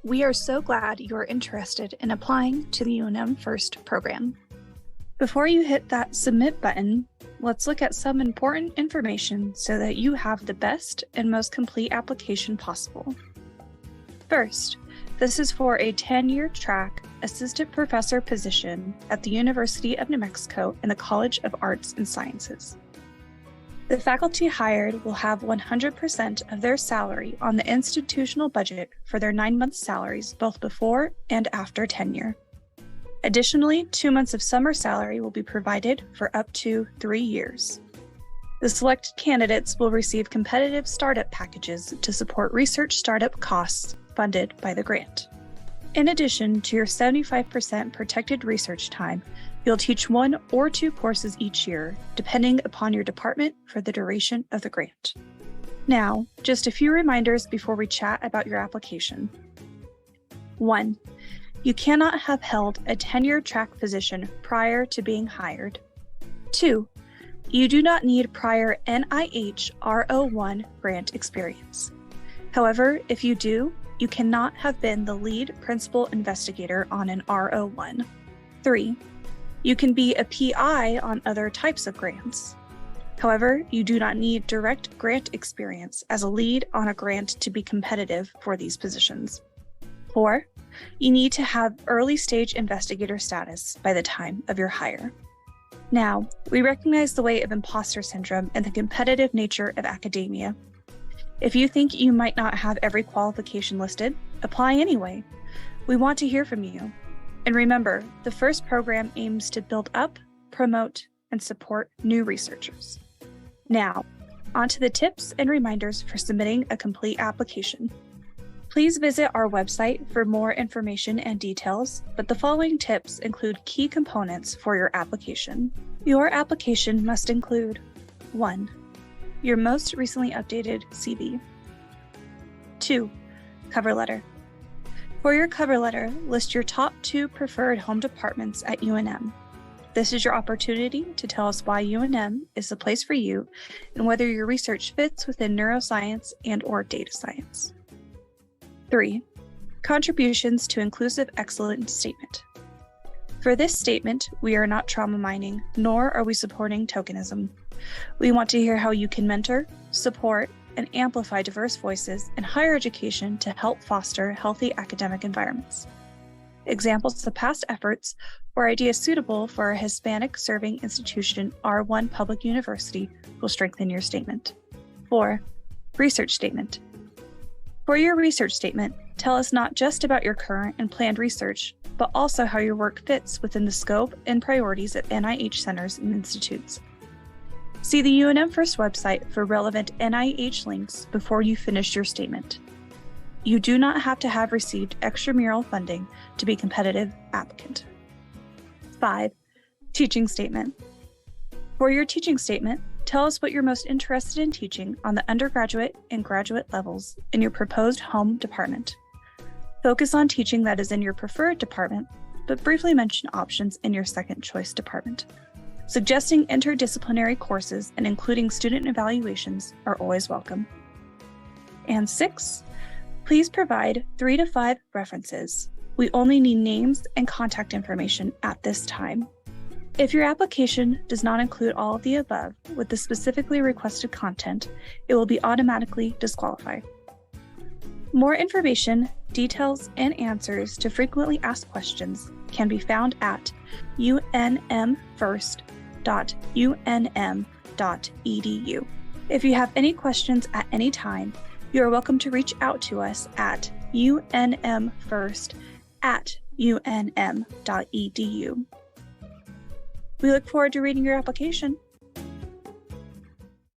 We are so glad you are interested in applying to the UNM FIRST program. Before you hit that submit button, let's look at some important information so that you have the best and most complete application possible. First, this is for a 10-year track assistant professor position at the University of New Mexico in the College of Arts and Sciences. The faculty hired will have 100% of their salary on the institutional budget for their 9-month salaries both before and after tenure. Additionally, 2 months of summer salary will be provided for up to 3 years. The selected candidates will receive competitive startup packages to support research startup costs funded by the grant. In addition to your 75% protected research time, you'll teach 1 or 2 courses each year, depending upon your department for the duration of the grant. Now, just a few reminders before we chat about your application. 1. You cannot have held a tenure track position prior to being hired. 2. You do not need prior NIH R01 grant experience. However, if you do, you cannot have been the lead principal investigator on an R01. 3. You can be a PI on other types of grants. However, you do not need direct grant experience as a lead on a grant to be competitive for these positions. 4. You need to have early stage investigator status by the time of your hire. Now, we recognize the weight of imposter syndrome and the competitive nature of academia. If you think you might not have every qualification listed, apply anyway. We want to hear from you. And remember, the FIRST program aims to build up, promote, and support new researchers. Now, on to the tips and reminders for submitting a complete application. Please visit our website for more information and details, but the following tips include key components for your application. Your application must include 1. Your most recently updated CV. 2. Cover letter. For your cover letter, list your top 2 preferred home departments at UNM. This is your opportunity to tell us why UNM is the place for you and whether your research fits within neuroscience and/or data science. 3. Contributions to Inclusive Excellence Statement. For this statement, we are not trauma mining, nor are we supporting tokenism. We want to hear how you can mentor, support, and amplify diverse voices in higher education to help foster healthy academic environments. Examples of past efforts or ideas suitable for a Hispanic-serving institution R1 public university will strengthen your statement. 4. Research statement. For your research statement, tell us not just about your current and planned research, but also how your work fits within the scope and priorities of NIH centers and institutes. See the UNM FIRST website for relevant NIH links before you finish your statement. You do not have to have received extramural funding to be a competitive applicant. 5. Teaching statement. For your teaching statement, tell us what you're most interested in teaching on the undergraduate and graduate levels in your proposed home department. Focus on teaching that is in your preferred department, but briefly mention options in your second choice department. Suggesting interdisciplinary courses and including student evaluations are always welcome. And 6, please provide 3 to 5 references. We only need names and contact information at this time. If your application does not include all of the above with the specifically requested content, it will be automatically disqualified. More information, details, and answers to frequently asked questions can be found at unmfirst.unm.edu. If you have any questions at any time, you are welcome to reach out to us at unmfirst.unm.edu. We look forward to reading your application.